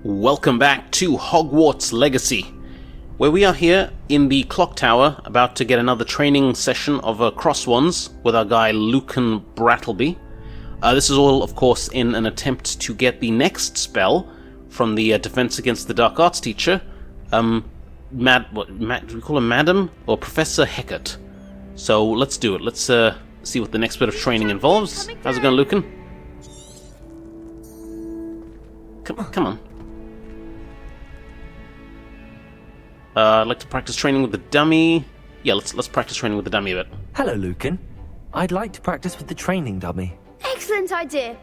Welcome back to Hogwarts Legacy, where we are here in the clock tower, about to get another training session of Cross Wands with our guy Lucan Brattleby. This is all, of course, in an attempt to get the next spell from the Defense Against the Dark Arts teacher, do we call him Madam? Or Professor Hecat. So let's do it. Let's see what the next bit of training involves. How's it going, Lucan? Come on. I'd like to practice training with the dummy. Yeah, let's practice training with the dummy a bit. Hello, Lucan. I'd like to practice with the training dummy. Excellent idea.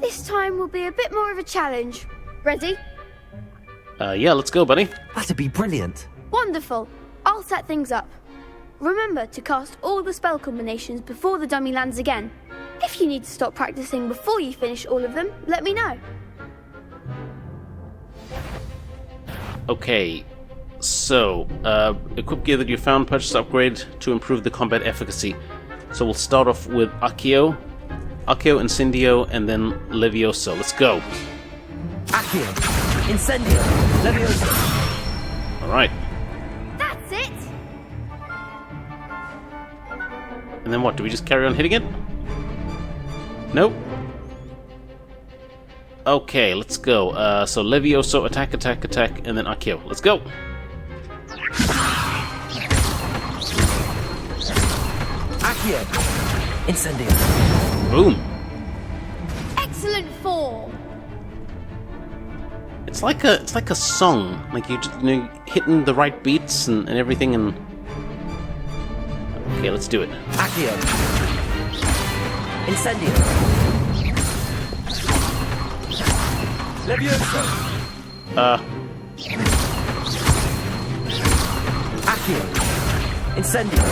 This time will be a bit more of a challenge. Ready? Yeah, let's go, buddy. That'd be brilliant. Wonderful. I'll set things up. Remember to cast all the spell combinations before the dummy lands again. If you need to stop practicing before you finish all of them, let me know. Okay. So, equip gear that you found, purchase upgrade to improve the combat efficacy. So we'll start off with Accio, Incendio, and then Levioso. Let's go. Accio, Incendio, Levioso. Alright. That's it! And then what, do we just carry on hitting it? Nope. Okay, let's go. So Levioso, attack, and then Accio. Let's go! Accio, Incendio. Boom! Excellent form! It's like a song. Like you're just, hitting the right beats and everything and... Okay, let's do it. Accio, Incendio. Levioso. Accio, Incendio.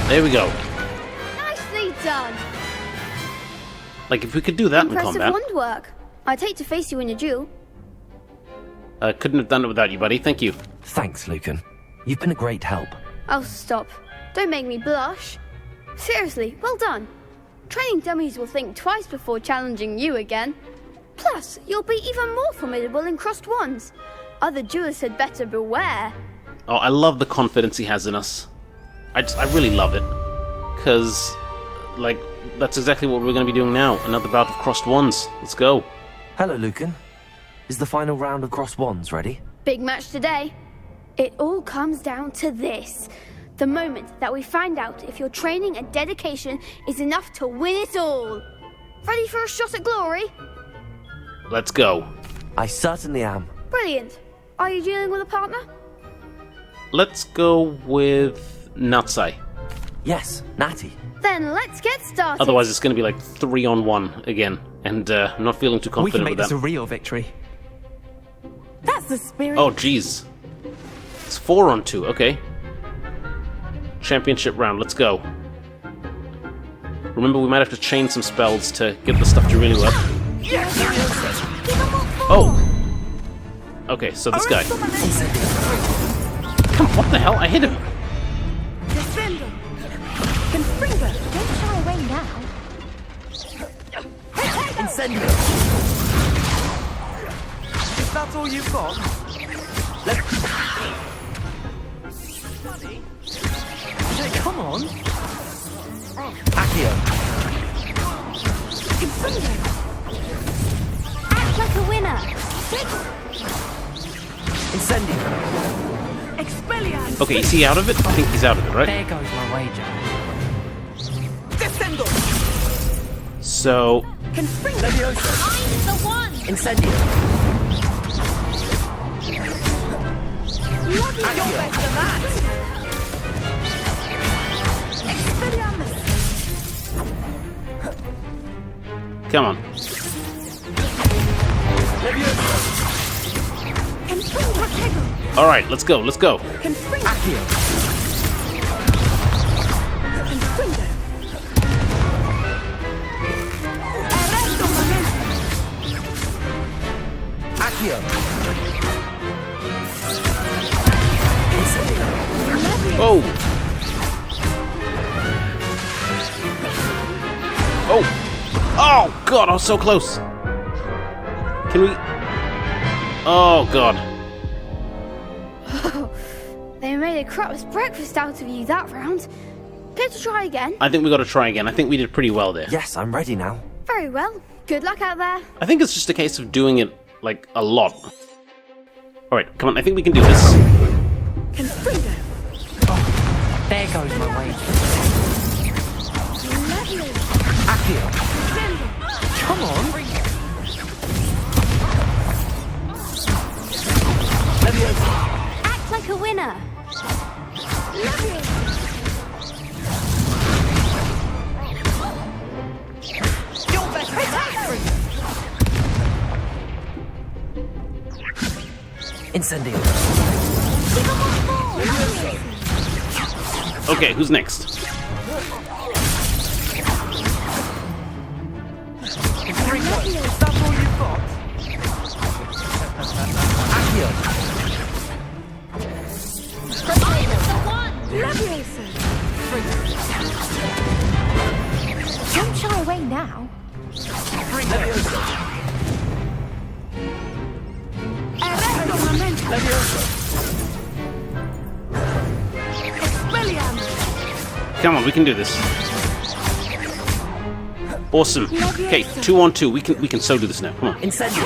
There we go. Nicely done! Like, if we could do that in Impressive combat. wand work. I'd hate to face you in a duel. Couldn't have done it without you, buddy. Thank you. Thanks, Lucan. You've been a great help. Oh, stop. Don't make me blush. Seriously, well done. Training dummies will think twice before challenging you again. Plus, you'll be even more formidable in crossed wands. Other duelists had better beware. Oh, I love the confidence he has in us. I really love it. Because, like, that's exactly what we're going to be doing now. Another bout of crossed wands. Let's go. Hello, Lucan. Is the final round of crossed wands ready? Big match today. It all comes down to this. The moment that we find out if your training and dedication is enough to win it all. Ready for a shot at glory? Let's go. I certainly am. Brilliant. Are you dealing with a partner? Let's go with Natsai. Yes, Natty. Then let's get started. Otherwise, it's going to be like 3-on-1 again. And I'm not feeling too We can confident make with this that. a real victory. That's the spirit. Oh, jeez. It's 4-on-2. Okay. Championship round. Let's go. Remember, we might have to chain some spells to get the stuff to really work. Oh! Okay, so this guy. Come on, what the hell? I hit him! Defender. Confringo. Don't shy away now. Incendio. If that's all you've got, come on. Accio. Confringo. Act like a winner. Incendio. Expelliarmus. Okay, is he out of it? I think he's out of it, right? There goes my wager. Descendo. So... Confringo. Levioso. I'm the one. Incendio. Lucky you're Accio. better than that. Expelliarmus. Come on. Levioso. Confringo. Alright, let's go, let's go. Confringo. Accio. Confringo. Arresto momento. Accio. Oh! Oh! Oh, God, I was so close. Can we... Oh, God. They made a crap's breakfast out of you that round. Care to try again? I think we got to try again. I think we did pretty well there. Yes, I'm ready now. Very well. Good luck out there. I think it's just a case of doing it, like, a lot. Alright, come on, I think we can do this. There goes my wager. Accio. Come on. Act like a winner. Incendio. Okay, who's next? That's all you've got? Accio. Don't shy away now. Come on, we can do this. Awesome. Okay, 2 on 2. We can so do this now. Come on. Incendio.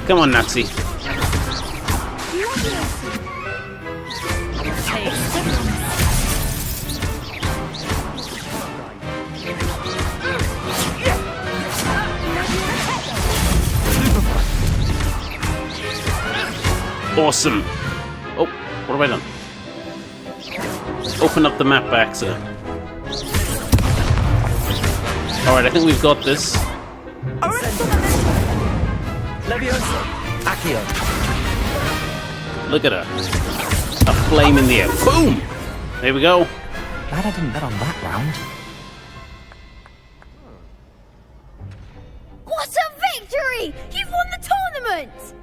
Come on, Nazi. Awesome. Oh, what have I done? Open up the map by accident. Alright, I think we've got this. Leviosa. Accio. Look at her. A flame in the air. Boom! There we go. Glad I didn't bet on that round. What a victory! You've won the tournament!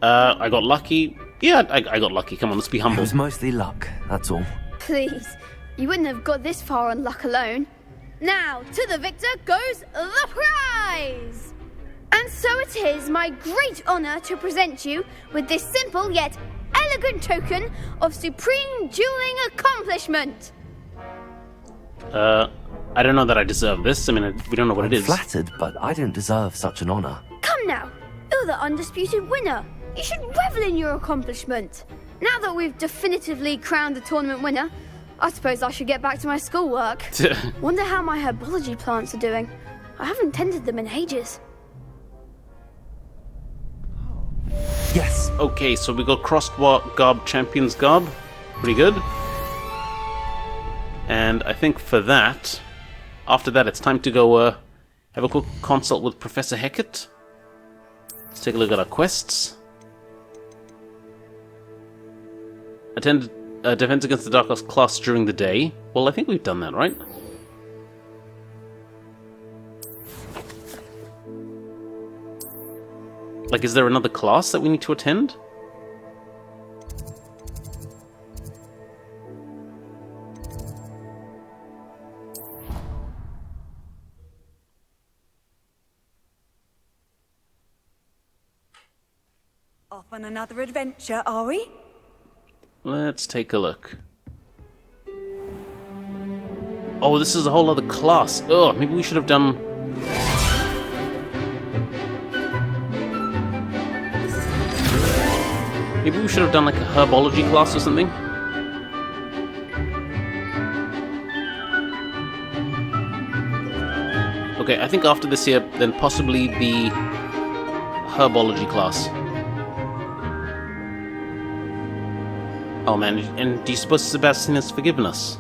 I got lucky. Yeah, I got lucky. Come on, let's be It humble. was mostly luck, that's all. Please, you wouldn't have got this far on luck alone. Now, to the victor goes the prize! And so it is my great honour to present you with this simple yet elegant token of supreme dueling accomplishment. I don't know that I deserve this. I mean, we don't know what it is. Flattered, but I don't deserve such an honor. Come now, you're the undisputed winner. You should revel in your accomplishment. Now that we've definitively crowned the tournament winner, I suppose I should get back to my schoolwork. Wonder how my herbology plants are doing. I haven't tended them in ages. Yes. Okay, so we got Crossed Garb Champions Garb. Pretty good. And I think for that, after that, it's time to go have a quick consult with Professor Hecat. Let's take a look at our quests. Attend Defense Against the Dark Arts class during the day. Well, I think we've done that, right? Like, is there another class that we need to attend? Off on another adventure, are we? Let's take a look. Oh, this is a whole other class. Oh, maybe we should have done... Maybe we should have done like a herbology class or something. Okay, I think after this here, then possibly the herbology class. Oh man, and do you suppose Sebastian has forgiven us?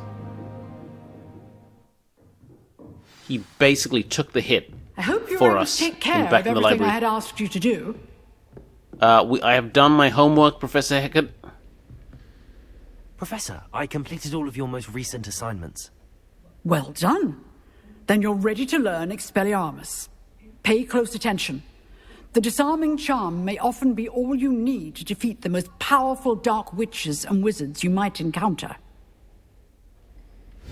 He basically took the hit I hope you for were able us to take care back of in the everything library. I had asked you to do. I have done my homework, Professor Hecat. Professor, I completed all of your most recent assignments. Well done. Then you're ready to learn Expelliarmus. Pay close attention. The disarming charm may often be all you need to defeat the most powerful dark witches and wizards you might encounter.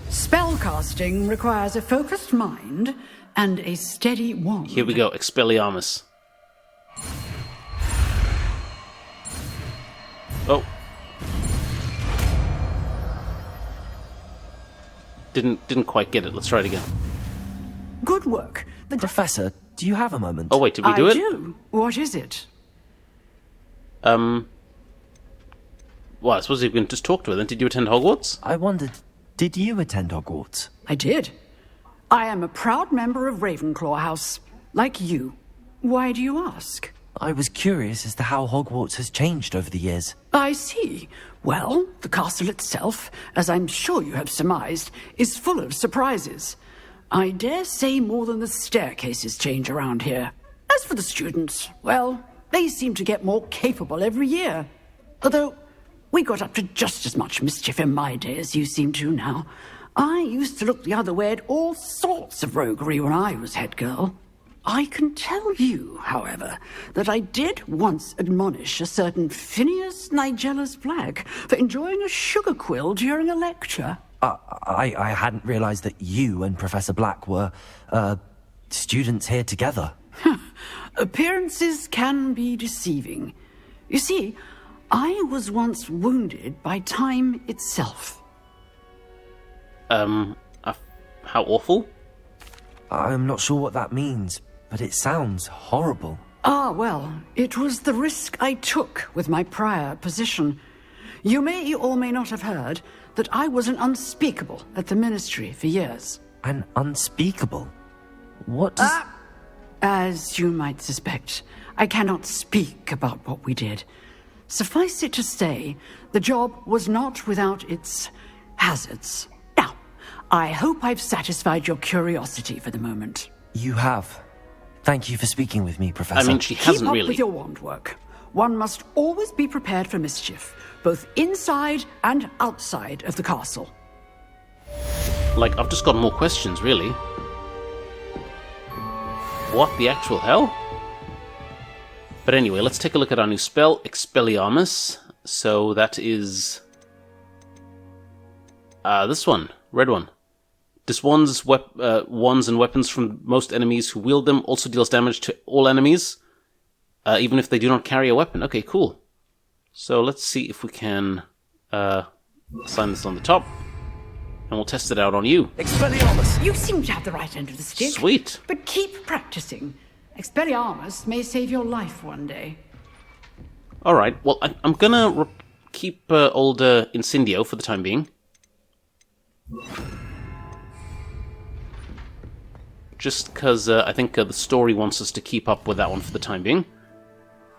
Spellcasting requires a focused mind and a steady wand. Here we go, Expelliarmus. Oh. Didn't quite get it. Let's try it again. Good work. Professor, do you have a moment? Oh wait, did we do I it? do. What is it? Well, I suppose you can just talk to her then. Did you attend Hogwarts? I wondered, did you attend Hogwarts? I did. I am a proud member of Ravenclaw House, like you. Why do you ask? I was curious as to how Hogwarts has changed over the years. I see. Well, the castle itself, as I'm sure you have surmised, is full of surprises. I dare say more than the staircases change around here. As for the students, well, they seem to get more capable every year. Although, we got up to just as much mischief in my day as you seem to now. I used to look the other way at all sorts of roguery when I was head girl. I can tell you, however, that I did once admonish a certain Phineas Nigella's Black for enjoying a sugar quill during a lecture. I hadn't realized that you and Professor Black were, students here together. Appearances can be deceiving. You see, I was once wounded by time itself. How awful? I'm not sure what that means, but it sounds horrible. Ah, well, it was the risk I took with my prior position. You may or may not have heard that I was an unspeakable at the Ministry for years. An unspeakable? What does... As you might suspect, I cannot speak about what we did. Suffice it to say, the job was not without its hazards. Now, I hope I've satisfied your curiosity for the moment. You have. Thank you for speaking with me, Professor. I mean, she hasn't Keep up really. with your wand work. One must always be prepared for mischief, both inside and outside of the castle. Like, I've just got more questions, really. What the actual hell? But anyway, let's take a look at our new spell, Expelliarmus. So that is... this one, red one. Diswands wands and weapons from most enemies who wield them, also deals damage to all enemies, even if they do not carry a weapon. Okay, cool. So let's see if we can assign this on the top, and we'll test it out on you. Expelliarmus! You seem to have the right end of the stick. Sweet. But keep practicing. Expelliarmus may save your life one day. Alright, well, I'm gonna keep old Incendio for the time being. Just because I think the story wants us to keep up with that one for the time being.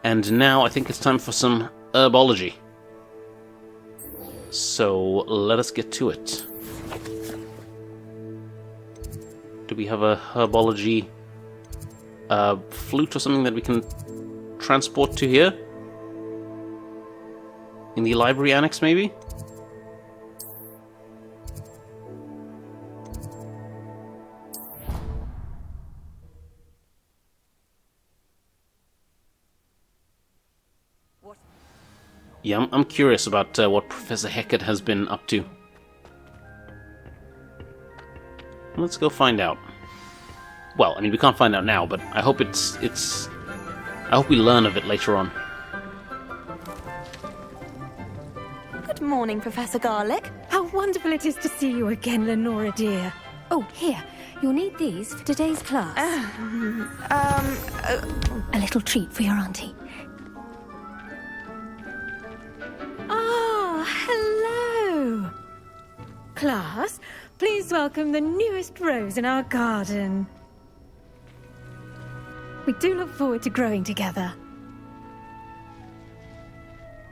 And now I think it's time for some Herbology. So let us get to it. Do we have a Herbology flute or something that we can transport to here? In the library annex, maybe? Yeah, I'm curious about what Professor Hecat has been up to. Let's go find out. Well, I mean, we can't find out now, but I hope I hope we learn of it later on. Good morning, Professor Garlick. How wonderful it is to see you again, Lenora dear. Oh, here. You'll need these for today's class. A little treat for your auntie. Ah, hello. Class, please welcome the newest rose in our garden. We do look forward to growing together.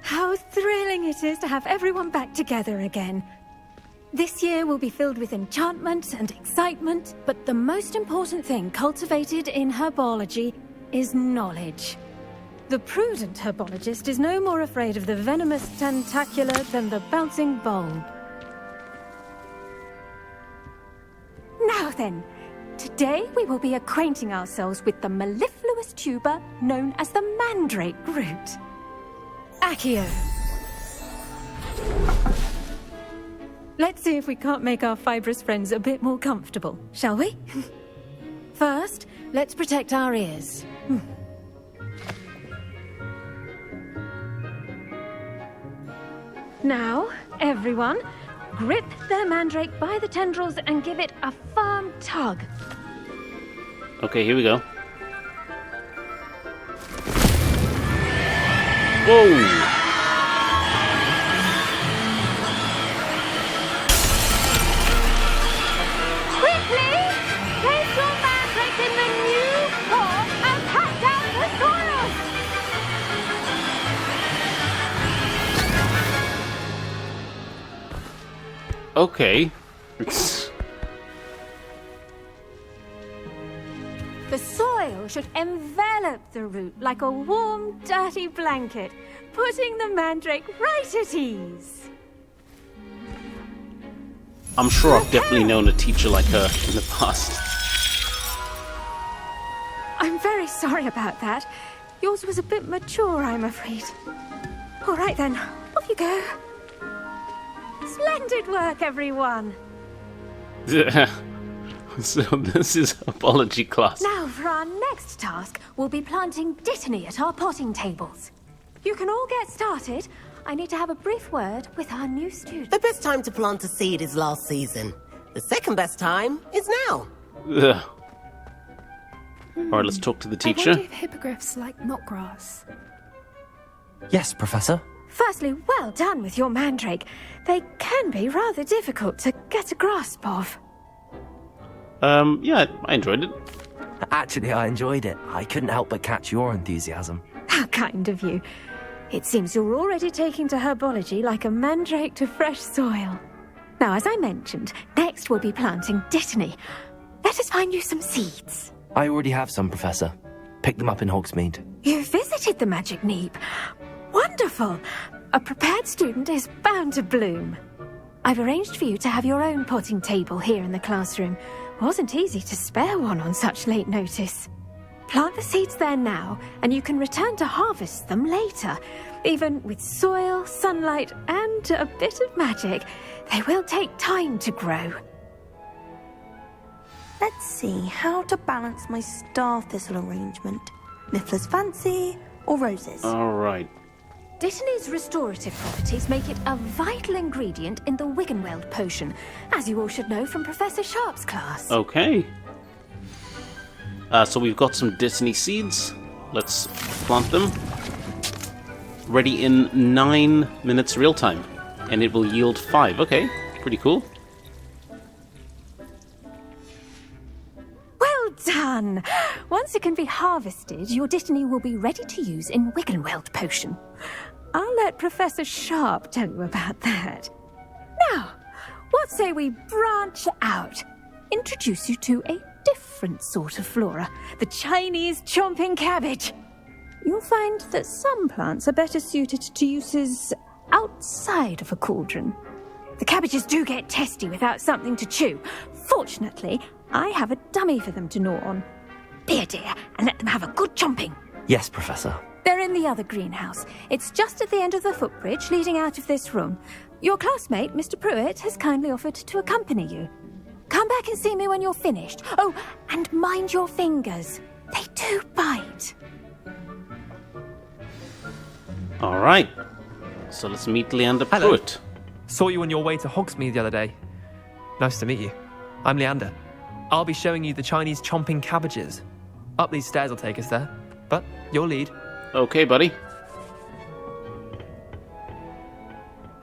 How thrilling it is to have everyone back together again. This year will be filled with enchantment and excitement, but the most important thing cultivated in herbology is knowledge. The prudent herbologist is no more afraid of the venomous tentacular than the bouncing bulb. Now then, today we will be acquainting ourselves with the mellifluous newest tuber known as the mandrake root. Accio. Let's see if we can't make our fibrous friends a bit more comfortable, shall we? First, let's protect our ears. Now, everyone, grip their mandrake by the tendrils and give it a firm tug. Okay, here we go. Whoa! Quickly, place your mandrake in the new pot and pack down the soil. Okay. The soil should envelop the root like a warm, dirty blanket, putting the mandrake right at ease. I'm sure I've definitely known a teacher like her in the past. I'm very sorry about that. Yours was a bit mature, I'm afraid. All right then, off you go. Splendid work, everyone. So this is Herbology class. Now for our next task, we'll be planting dittany at our potting tables. You can all get started. I need to have a brief word with our new student. The best time to plant a seed is last season. The second best time is now. Ugh. Alright, let's talk to the I teacher. wonder if hippogriffs like knotgrass. Yes, Professor. Firstly, well done with your mandrake. They can be rather difficult to get a grasp of. Yeah, I enjoyed it. Actually, I enjoyed it. I couldn't help but catch your enthusiasm. How kind of you. It seems you're already taking to herbology like a mandrake to fresh soil. Now, as I mentioned, next we'll be planting dittany. Let us find you some seeds. I already have some, Professor. Picked them up in Hogsmeade. You visited the Magic Neep. Wonderful. A prepared student is bound to bloom. I've arranged for you to have your own potting table here in the classroom. Wasn't easy to spare one on such late notice. Plant the seeds there now, and you can return to harvest them later. Even with soil, sunlight, and a bit of magic, they will take time to grow. Let's see how to balance my star thistle arrangement. Niffler's fancy or roses? Alright. Dittany's restorative properties make it a vital ingredient in the Wiggenweld potion, as you all should know from Professor Sharp's class. Okay. So we've got some dittany seeds. Let's plant them. Ready in 9 minutes real time. And it will yield 5. Okay, pretty cool. Well done! Once it can be harvested, your dittany will be ready to use in Wiggenweld potion. I'll let Professor Sharp tell you about that. Now, what say we branch out? Introduce you to a different sort of flora, the Chinese chomping cabbage. You'll find that some plants are better suited to uses outside of a cauldron. The cabbages do get testy without something to chew. Fortunately, I have a dummy for them to gnaw on. Be a dear and let them have a good chomping. Yes, Professor. They're in the other greenhouse. It's just at the end of the footbridge leading out of this room. Your classmate, Mr. Pruitt, has kindly offered to accompany you. Come back and see me when you're finished. Oh, and mind your fingers. They do bite. Alright. So let's meet Leander Hello. Pruitt. Saw you on your way to Hogsmeade the other day. Nice to meet you. I'm Leander. I'll be showing you the Chinese chomping cabbages. Up these stairs will take us there. But your lead. Okay, buddy.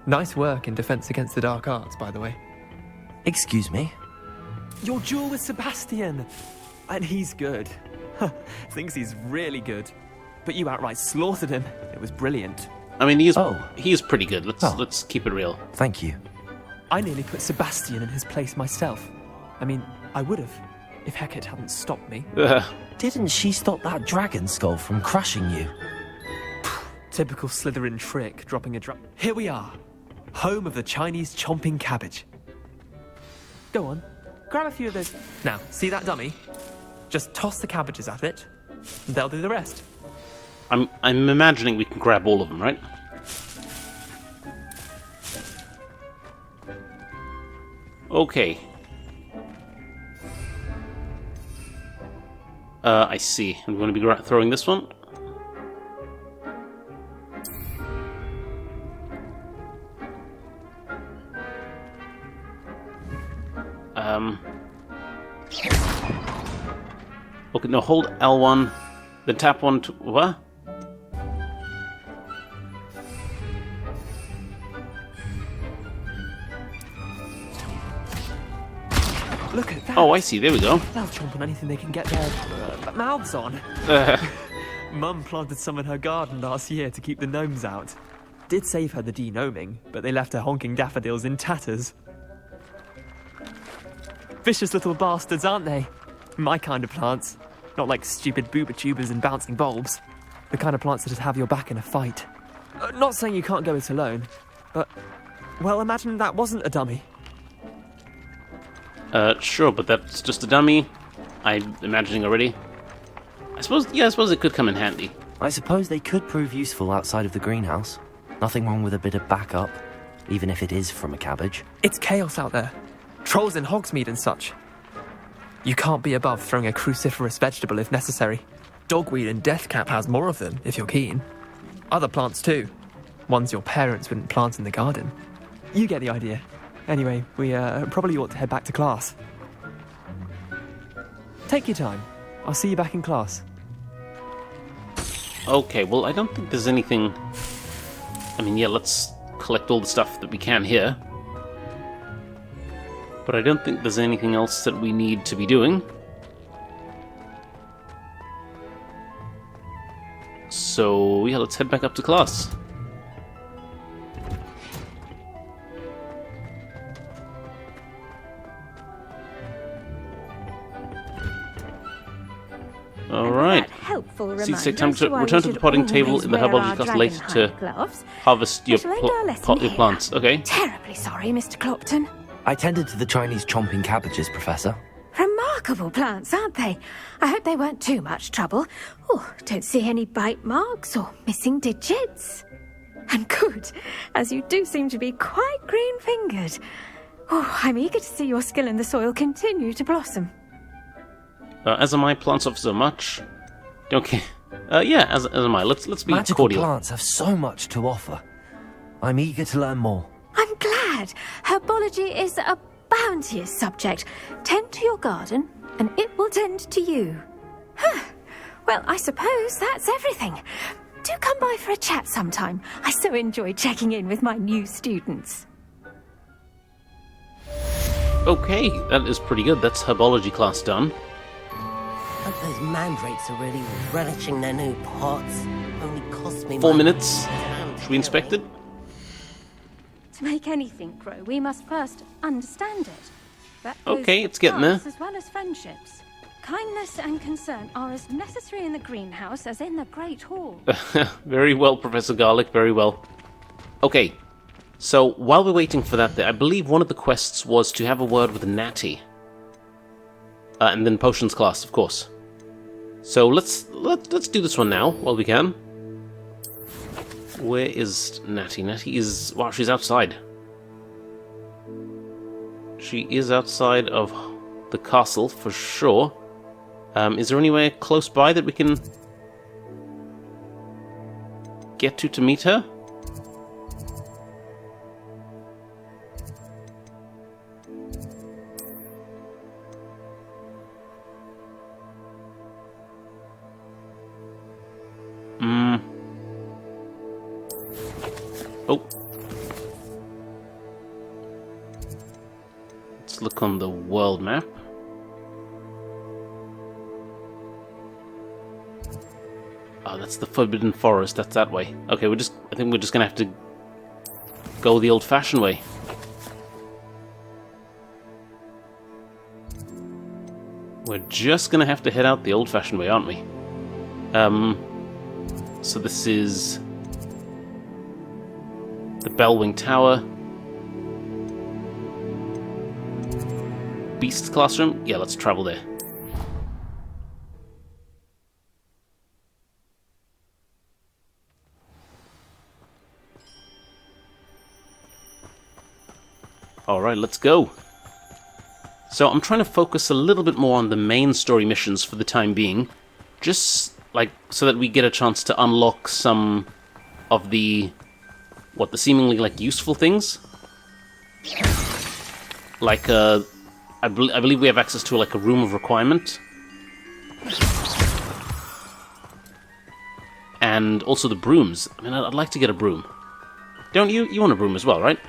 Nice work in Defense Against the Dark Arts, by the way. Excuse me? Your duel with Sebastian! And he's good. Thinks he's really good. But you outright slaughtered him. It was brilliant. I mean, he's Oh. pretty good. Let's keep it real. Thank you. I nearly put Sebastian in his place myself. I mean, I would have, if Hecate hadn't stopped me. Didn't she stop that dragon skull from crushing you? Typical Slytherin trick, dropping a Here we are. Home of the Chinese chomping cabbage. Go on, grab a few of those. Now, see that dummy? Just toss the cabbages at it, They'll do the rest. I'm imagining we can grab all of them, right? Okay. I see. I'm going to be throwing this one. Okay, no, hold L1, then tap 1 to... What? Look at that. Oh, I see. There we go. They'll chomp on anything they can get their mouths on. Mum planted some in her garden last year to keep the gnomes out. Did save her the de-gnoming, but they left her honking daffodils in tatters. Vicious little bastards, aren't they? My kind of plants. Not like stupid booba tubers and bouncing bulbs. The kind of plants that just have your back in a fight. Not saying you can't go it alone, but... Well, imagine that wasn't a dummy. Sure, but that's just a dummy. I'm imagining already. I suppose it could come in handy. I suppose they could prove useful outside of the greenhouse. Nothing wrong with a bit of backup, even if it is from a cabbage. It's chaos out there. Trolls in Hogsmeade and such. You can't be above throwing a cruciferous vegetable if necessary. Dogweed and deathcap has more of them, if you're keen. Other plants too. Ones your parents wouldn't plant in the garden. You get the idea. Anyway, we probably ought to head back to class. Take your time. I'll see you back in class. Okay, well, I don't think there's anything... I mean, yeah, let's collect all the stuff that we can here. But I don't think there's anything else that we need to be doing. So, yeah, let's head back up to class. Alright. Seeks take time to return to the potting table in the herbology class later to harvest your plants. Okay. Terribly sorry, Mr. Clopton. I tended to the Chinese chomping cabbages, Professor. Remarkable plants, aren't they? I hope they weren't too much trouble. Oh, don't see any bite marks or missing digits. And good, as you do seem to be quite green-fingered. Oh, I'm eager to see your skill in the soil continue to blossom. As am I, plants offer so much. Okay. Yeah, as am I. Let's be Magical cordial. plants have so much to offer. I'm eager to learn more. I'm glad. Herbology is a bounteous subject. Tend to your garden, and it will tend to you. Well, I suppose that's everything. Do come by for a chat sometime. I so enjoy checking in with my new students. Okay, that is pretty good. That's herbology class done. Hope those mandrakes are really relishing their new pots. Only cost me 4 minutes. Should we inspect it? To make anything grow, we must first understand it. That goes Okay, it's getting there. as well as friendships. Kindness and concern are as necessary in the greenhouse as in the Great Hall. Very well, Professor Garlic, very well. Okay, so while we're waiting for that there, I believe one of the quests was to have a word with Natty. And then potions class, of course. So let's do this one now, while we can. Where is Natty? Natty is... Wow, she's outside. She is outside of the castle, for sure. Is there anywhere close by that we can get to meet her? Oh. Let's look on the world map. Oh, that's the Forbidden Forest. That's that way. Okay, I think we're just gonna have to go the old-fashioned way. We're just gonna have to head out the old-fashioned way, aren't we? So this is the Bellwing Tower. Beast's classroom? Yeah, let's travel there. Alright, let's go. So I'm trying to focus a little bit more on the main story missions for the time being. Just, like, so that we get a chance to unlock some of the seemingly, like, useful things. Like, I believe we have access to, like, a room of requirement. And also the brooms. I mean, I'd like to get a broom. Don't you? You want a broom as well, right?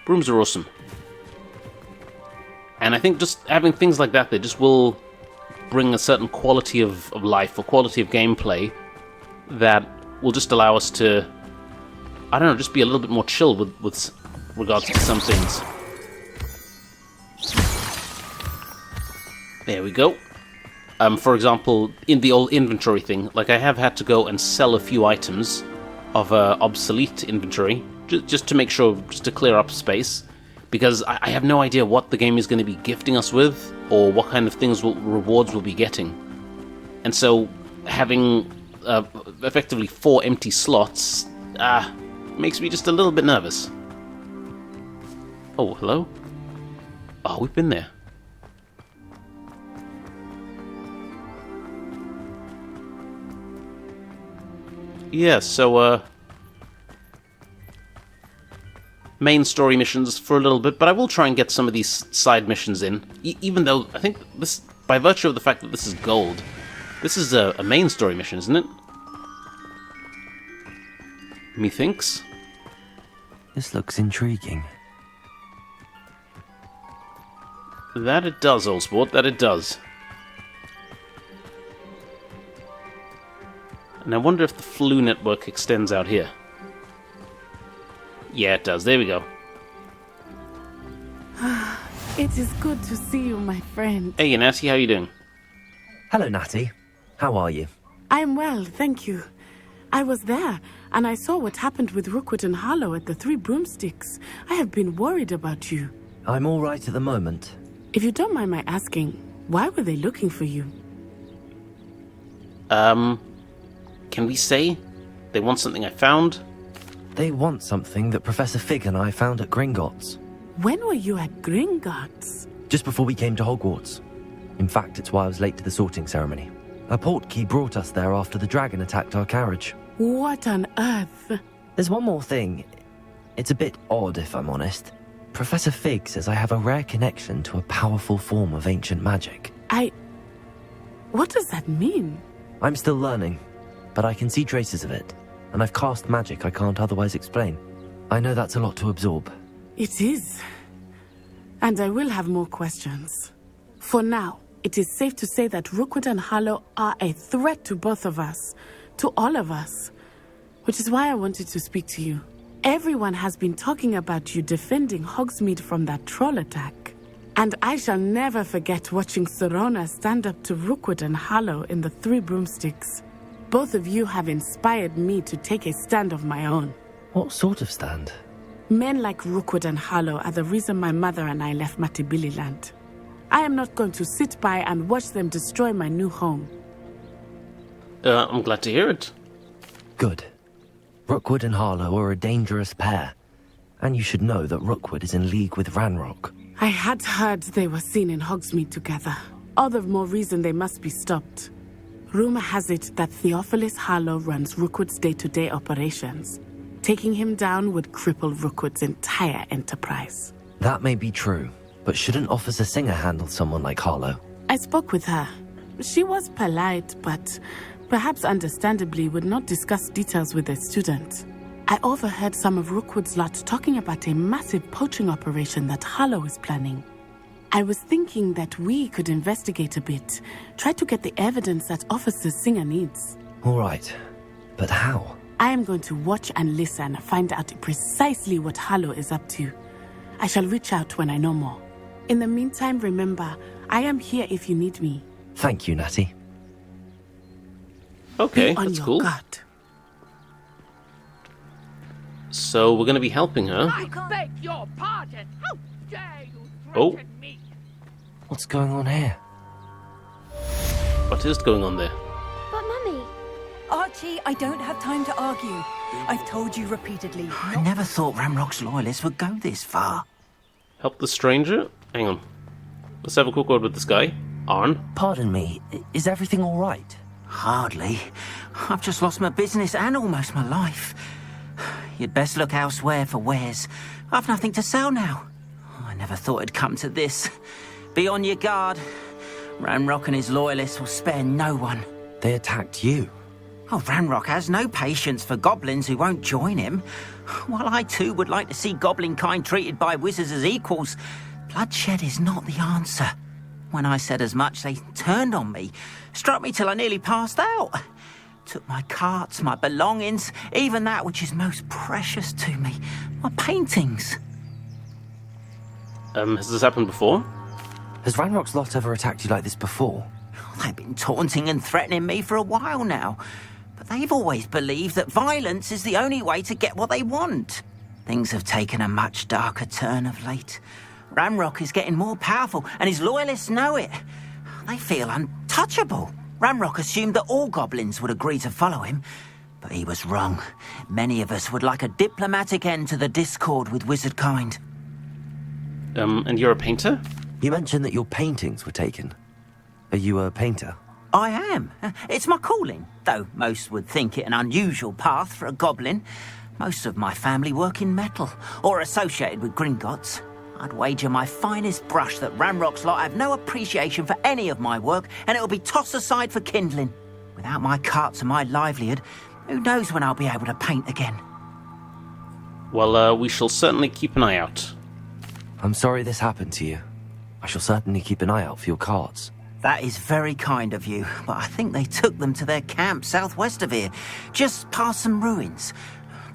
Brooms are awesome. And I think just having things like that, they just will bring a certain quality of life or quality of gameplay that will just allow us to, I don't know, just be a little bit more chill with regards to some things. There we go. For example, in the old inventory thing, like I have had to go and sell a few items of obsolete inventory, just to make sure, just to clear up space, because I have no idea what the game is going to be gifting us with, or what kind of things rewards we'll be getting. And so, having effectively 4 empty slots, makes me just a little bit nervous. Oh, hello? Oh, we've been there. Yeah, so, main story missions for a little bit, but I will try and get some of these side missions in, even though I think this, by virtue of the fact that this is gold, this is a main story mission, isn't it? Methinks. This looks intriguing. That it does, old sport, that it does. And I wonder if the Flu network extends out here. Yeah, it does. There we go. It is good to see you, my friend. Hey, Natty, how you doing? Hello, Natty. How are you? I'm well, thank you. I was there, and I saw what happened with Rookwood and Harlow at the Three Broomsticks. I have been worried about you. I'm all right at the moment. If you don't mind my asking, why were they looking for you? Can we say they want something I found? They want something that Professor Fig and I found at Gringotts. When were you at Gringotts? Just before we came to Hogwarts. In fact, it's why I was late to the sorting ceremony. A portkey brought us there after the dragon attacked our carriage. What on earth? There's one more thing. It's a bit odd, if I'm honest. Professor Fig says I have a rare connection to a powerful form of ancient magic. What does that mean? I'm still learning, but I can see traces of it, and I've cast magic I can't otherwise explain. I know that's a lot to absorb. It is. And I will have more questions. For now, it is safe to say that Rookwood and Harlow are a threat to both of us, to all of us, which is why I wanted to speak to you. Everyone has been talking about you defending Hogsmeade from that troll attack. And I shall never forget watching Serona stand up to Rookwood and Harlow in the Three Broomsticks. Both of you have inspired me to take a stand of my own. What sort of stand? Men like Rookwood and Harlow are the reason my mother and I left Matibili Land. I am not going to sit by and watch them destroy my new home. I'm glad to hear it. Good. Rookwood and Harlow are a dangerous pair. And you should know that Rookwood is in league with Ranrock. I had heard they were seen in Hogsmeade together. All the more reason they must be stopped. Rumor has it that Theophilus Harlow runs Rookwood's day-to-day operations. Taking him down would cripple Rookwood's entire enterprise. That may be true, but shouldn't Officer Singer handle someone like Harlow? I spoke with her. She was polite, but perhaps understandably would not discuss details with a student. I overheard some of Rookwood's lot talking about a massive poaching operation that Harlow is planning. I was thinking that we could investigate a bit, try to get the evidence that Officer Singer needs. All right, but how? I am going to watch and listen, find out precisely what Harlow is up to. I shall reach out when I know more. In the meantime, remember, I am here if you need me. Thank you, Natty. Okay, Be on that's your cool. guard. So we're going to be helping her. I beg your pardon. How dare you threaten me? What's going on here? What is going on there? But Mummy... Archie, I don't have time to argue. I've told you repeatedly. I never thought Ramrock's loyalists would go this far. Help the stranger? Hang on. Let's have a quick word with this guy. Arn. Pardon me, is everything all right? Hardly. I've just lost my business and almost my life. You'd best look elsewhere for wares. I've nothing to sell now. I never thought it'd come to this. Be on your guard. Ranrock and his loyalists will spare no one. They attacked you? Oh, Ranrock has no patience for goblins who won't join him. While I too would like to see goblin kind treated by wizards as equals, bloodshed is not the answer. When I said as much, they turned on me, struck me till I nearly passed out. Took my carts, my belongings, even that which is most precious to me, my paintings. Has this happened before? Has Ranrock's lot ever attacked you like this before? They've been taunting and threatening me for a while now. But they've always believed that violence is the only way to get what they want. Things have taken a much darker turn of late. Ranrock is getting more powerful, and his loyalists know it. They feel untouchable. Ranrock assumed that all goblins would agree to follow him, but he was wrong. Many of us would like a diplomatic end to the discord with wizard kind. And you're a painter? You mentioned that your paintings were taken. Are you a painter? I am. It's my calling, though most would think it an unusual path for a goblin. Most of my family work in metal, or associated with Gringotts. I'd wager my finest brush that Ranrock's lot have no appreciation for any of my work, and it'll be tossed aside for kindling. Without my carts and my livelihood, who knows when I'll be able to paint again? Well, we shall certainly keep an eye out. I'm sorry this happened to you. I shall certainly keep an eye out for your carts. That is very kind of you, but I think they took them to their camp southwest of here, just past some ruins.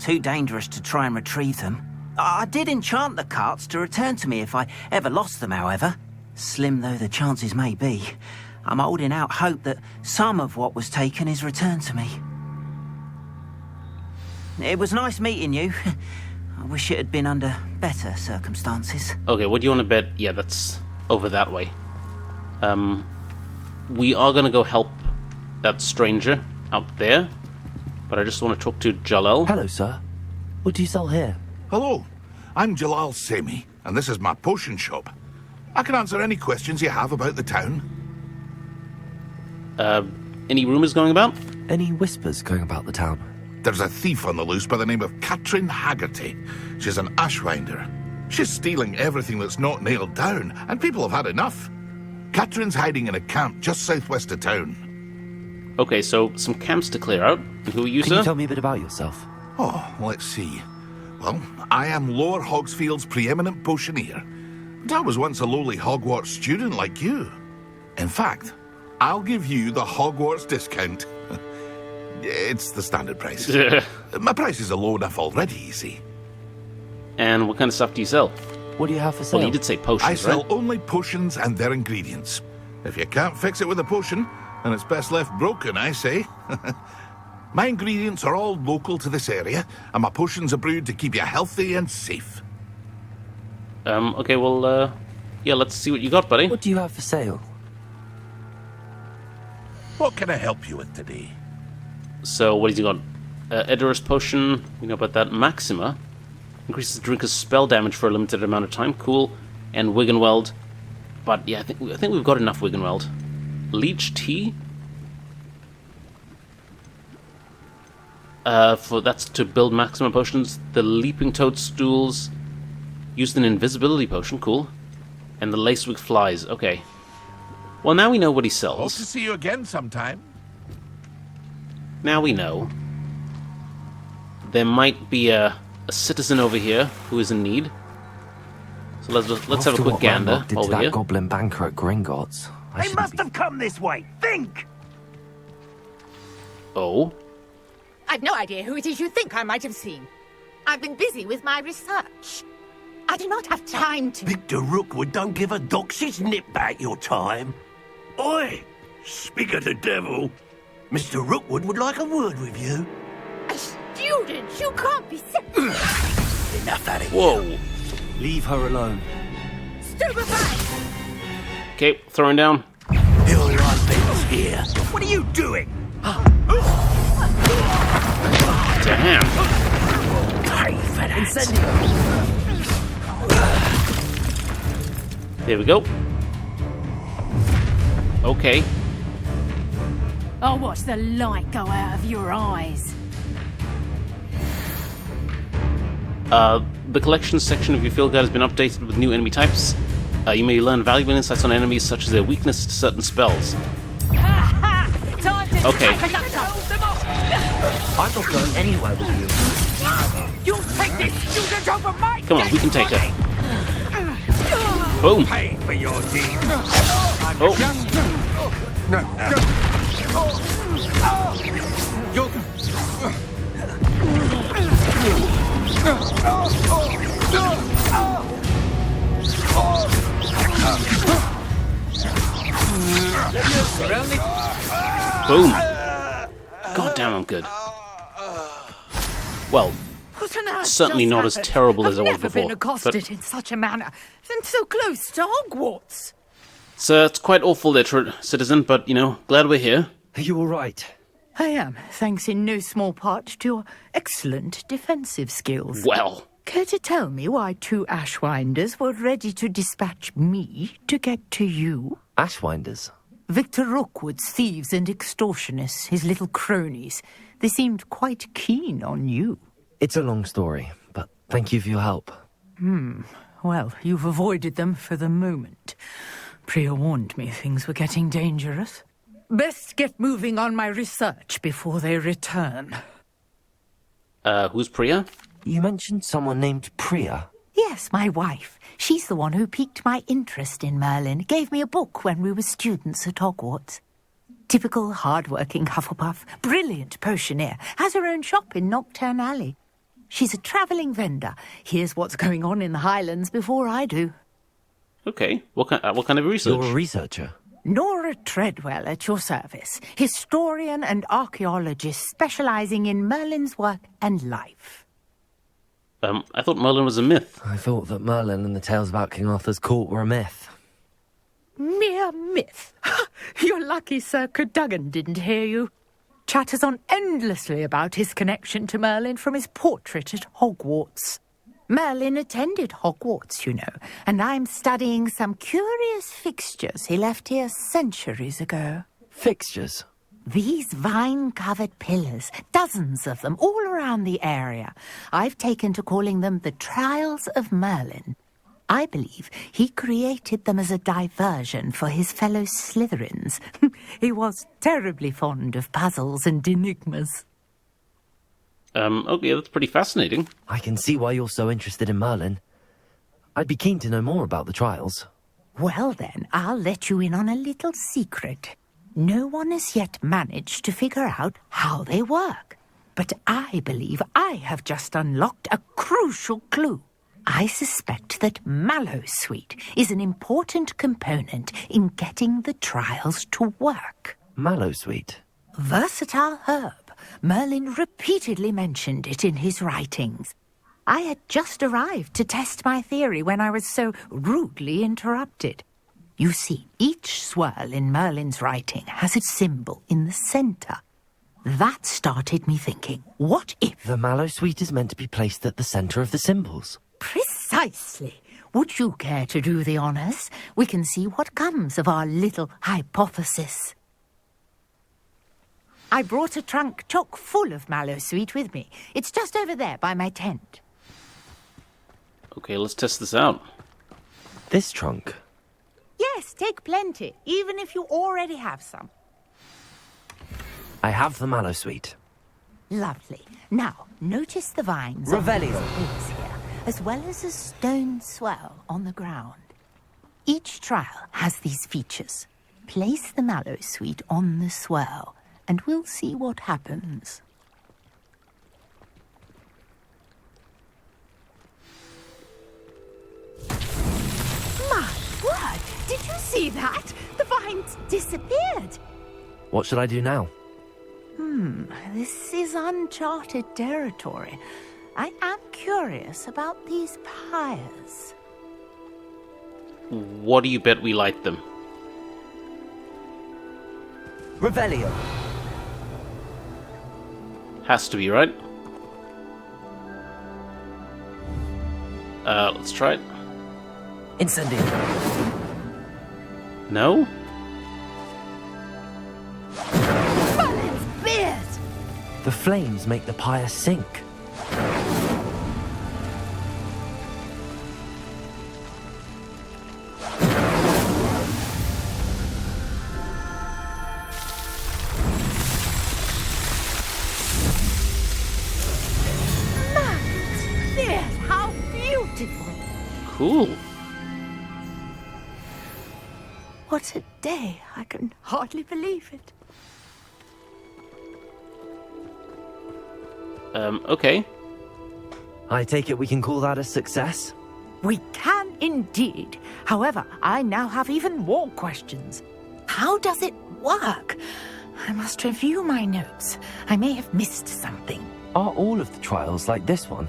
Too dangerous to try and retrieve them. I did enchant the carts to return to me if I ever lost them, however. Slim though the chances may be, I'm holding out hope that some of what was taken is returned to me. It was nice meeting you. I wish it had been under better circumstances. Okay, what do you want to bet? Yeah, that's over that way. We are going to go help that stranger out there, but I just want to talk to Jalal. Hello, sir. What do you sell here? Hello, I'm Jalal Semi, and this is my potion shop. I can answer any questions you have about the town. Any rumours going about? Any whispers going about the town? There's a thief on the loose by the name of Katrin Haggerty. She's an ashwinder. She's stealing everything that's not nailed down, and people have had enough. Katrin's hiding in a camp just southwest of town. Okay, so some camps to clear out. Who are you, sir? Can you tell me a bit about yourself? Oh, let's see. Well, I am Lower Hogsfield's preeminent potioneer. But I was once a lowly Hogwarts student like you. In fact, I'll give you the Hogwarts discount. It's the standard price. My prices are low enough already, you see. And what kind of stuff do you sell? What do you have for sale? Well, you did say potions, I sell right? only potions and their ingredients. If you can't fix it with a potion, then it's best left broken, I say. My ingredients are all local to this area, and my potions are brewed to keep you healthy and safe. Okay, well, yeah, let's see what you got, buddy. What do you have for sale? What can I help you with today? So, what has he got? Edorus potion, we know about that. Maxima. Increases the drinker's spell damage for a limited amount of time. Cool. And Wiggenweld. But, yeah, I think we've got enough Wiggenweld. Leech tea. That's to build Maxima potions. The Leaping Toadstools. Used an invisibility potion. Cool. And the Lacewing flies. Okay. Well, now we know what he sells. Hope to see you again sometime. Now we know. There might be a citizen over here who is in need. So let's have a quick gander did over to that here. goblin banker at Gringotts. They must have come this way. Think! Oh? I've no idea who it is you think I might have seen. I've been busy with my research. I do not have time to... Victor Rookwood don't give a doxy's nip back your time. Oi! Speak of the devil. Mr. Rookwood would like a word with you. A student? You can't be sick. Enough out of Whoa. you. Leave her alone. Stupefy! Okay, throwing down. Your husband's here. What are you doing? Damn. Pay for that. There we go. Okay. I'll watch the light go out of your eyes. The collections section of your field guide has been updated with new enemy types. You may learn valuable insights on enemies, such as their weakness to certain spells. Okay. I'm not going anywhere with you. You take this student over my Come on, we can take her. Boom. Pay for your deed. Oh. Boom. God damn, I'm good. Well, certainly not as terrible as I was I've never before. been accosted in such a manner, and so close to Hogwarts. So it's quite awful there, citizen, but, you know, glad we're here. Are you all right? I am, thanks in no small part to your excellent defensive skills. Well. Care to tell me why 2 Ashwinders were ready to dispatch me to get to you? Ashwinders? Victor Rookwood's thieves and extortionists, his little cronies. They seemed quite keen on you. It's a long story, but thank you for your help. Well, you've avoided them for the moment. Priya warned me things were getting dangerous. Best get moving on my research before they return. Who's Priya? You mentioned someone named Priya. Yes, my wife. She's the one who piqued my interest in Merlin. Gave me a book when we were students at Hogwarts. Typical hard-working Hufflepuff, brilliant potioneer, has her own shop in Nocturne Alley. She's a travelling vendor. Hears what's going on in the Highlands before I do. Okay. What kind of research? You're a researcher. Nora Treadwell at your service. Historian and archaeologist specialising in Merlin's work and life. I thought Merlin was a myth. I thought that Merlin and the tales about King Arthur's court were a myth. Mere myth. You're lucky Sir Cadogan didn't hear you. Chatters on endlessly about his connection to Merlin from his portrait at Hogwarts. Merlin attended Hogwarts, you know, and I'm studying some curious fixtures he left here centuries ago. Fixtures? These vine-covered pillars, dozens of them, all around the area. I've taken to calling them the Trials of Merlin. I believe he created them as a diversion for his fellow Slytherins. He was terribly fond of puzzles and enigmas. Okay, that's pretty fascinating. I can see why you're so interested in Merlin. I'd be keen to know more about the trials. Well then, I'll let you in on a little secret. No one has yet managed to figure out how they work. But I believe I have just unlocked a crucial clue. I suspect that Mallowsweet is an important component in getting the trials to work. Mallowsweet? Versatile herb. Merlin repeatedly mentioned it in his writings. I had just arrived to test my theory when I was so rudely interrupted. You see, each swirl in Merlin's writing has a symbol in the centre. That started me thinking, what if... The Mallowsweet is meant to be placed at the centre of the symbols. Precisely. Would you care to do the honours? We can see what comes of our little hypothesis. I brought a trunk chock full of Mallowsweet with me. It's just over there by my tent. Okay, let's test this out. This trunk? Yes, take plenty, even if you already have some. I have the Mallowsweet. Lovely. Now, notice the vines Revelio. on the twigs here, as well as a stone swell on the ground. Each trial has these features. Place the Mallowsweet on the swirl, and we'll see what happens. My word! Did you see that? The vines disappeared. What should I do now? This is uncharted territory. I am curious about these pyres. What do you bet we light them? Revelio. Has to be, right? Let's try it. Incendio. No? Merlin's beard! The flames make the pyre sink. Merlin's beard! How beautiful! Cool. What a day. I can hardly believe it. Okay. I take it we can call that a success? We can indeed. However, I now have even more questions. How does it work? I must review my notes. I may have missed something. Are all of the trials like this one?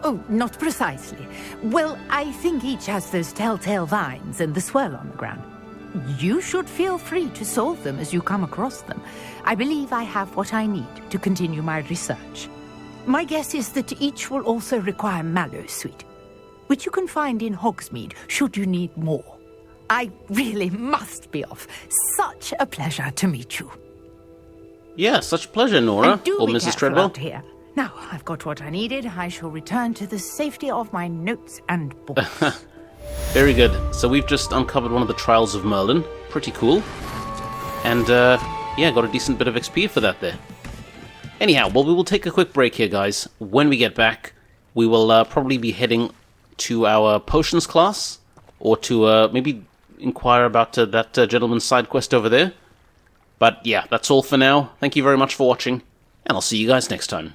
Oh, not precisely. Well, I think each has those telltale vines and the swirl on the ground. You should feel free to solve them as you come across them. I believe I have what I need to continue my research. My guess is that each will also require mallow sweet, which you can find in Hogsmeade should you need more. I really must be off. Such a pleasure to meet you. Yeah, such a pleasure, Nora. And do Or be Mrs. careful Treadwell. out here. Now, I've got what I needed. I shall return to the safety of my notes and books. Very good. So we've just uncovered one of the trials of Merlin. Pretty cool. And, yeah, got a decent bit of XP for that there. Anyhow, well, we will take a quick break here, guys. When we get back, we will probably be heading to our potions class, or to maybe inquire about that gentleman's side quest over there. But yeah, that's all for now. Thank you very much for watching, and I'll see you guys next time.